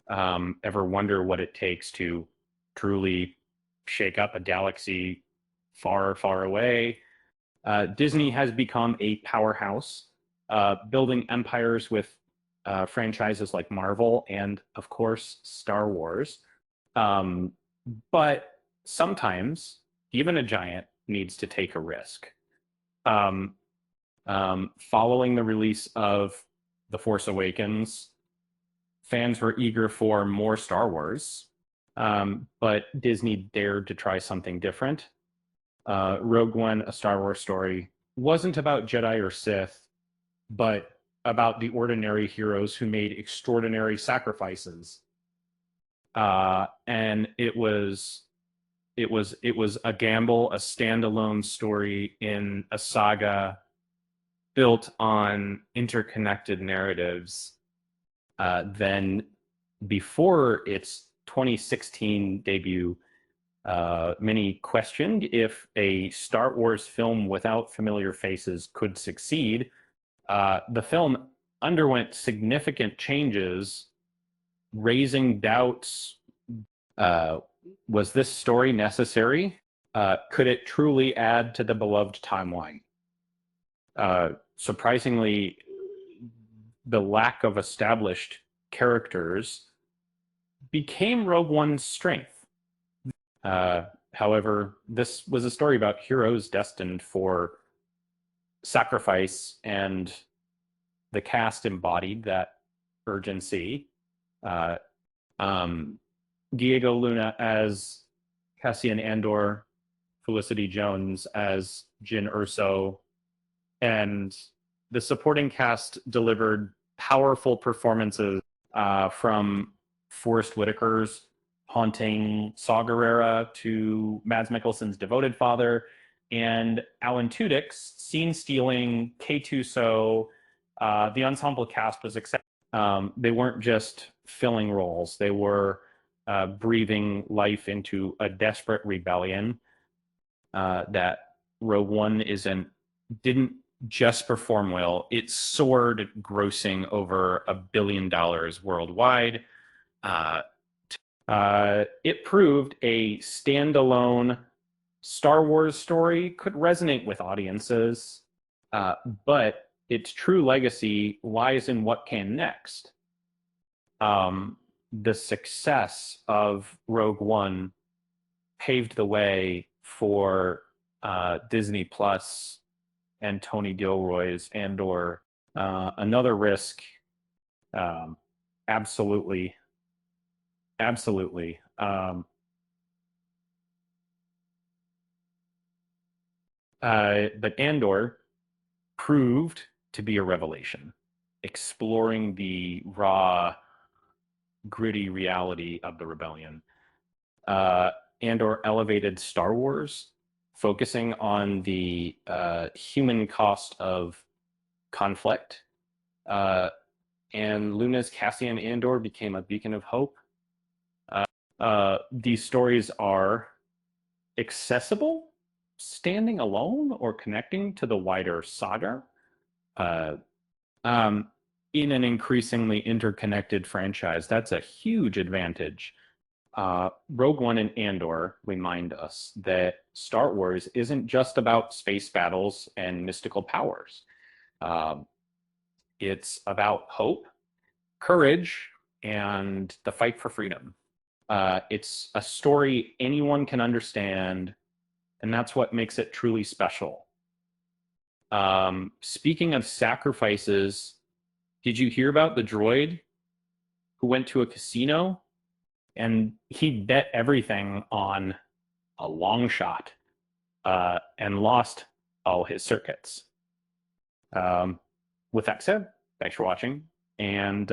ever wonder what it takes to truly shake up a galaxy far, far away, Disney has become a powerhouse, building empires with franchises like Marvel and, of course, Star Wars. Um, but sometimes even a giant needs to take a risk. Um, Following the release of The Force Awakens, fans were eager for more Star Wars, but Disney dared to try something different. Rogue One, a Star Wars story, wasn't about Jedi or Sith, but about the ordinary heroes who made extraordinary sacrifices. And it was a gamble, a standalone story in a saga built on interconnected narratives. Then before its 2016 debut, many questioned if a Star Wars film without familiar faces could succeed. The film underwent significant changes, raising doubts. Uh, was this story necessary? Could it truly add to the beloved timeline? Surprisingly, the lack of established characters became Rogue One's strength. Uh, However, this was a story about heroes destined for sacrifice, and the cast embodied that urgency. Uh, um, Diego Luna as Cassian Andor, Felicity Jones as Jyn Erso, and the supporting cast delivered powerful performances from Forrest Whitaker's haunting Saw Gerrera to Mads Mikkelsen's devoted father, and Alan Tudyk's scene-stealing K2SO. The ensemble cast was exceptional. They weren't just filling roles; they were breathing life into a desperate rebellion that Rogue One didn't just perform well; it soared, grossing over $1 billion worldwide. Uh, it proved a standalone Star Wars story could resonate with audiences, uh, but its true legacy lies in what came next. The success of Rogue One paved the way for Disney Plus and Tony Gilroy's Andor. Another risk, um, absolutely, absolutely. But Andor proved to be a revelation, exploring the raw, gritty reality of the rebellion. Uh, Andor elevated Star Wars, focusing on the human cost of conflict. Uh, and Luna's Cassian Andor became a beacon of hope. These stories are accessible, standing alone, or connecting to the wider saga. Uh, um, in an increasingly interconnected franchise, that's a huge advantage. Rogue One and Andor remind us that Star Wars isn't just about space battles and mystical powers. Um, it's about hope, courage, and the fight for freedom. It's a story anyone can understand, and that's what makes it truly special. Speaking of sacrifices, did you hear about the droid who went to a casino and he bet everything on a long shot and lost all his circuits? Um, with that said, thanks for watching, and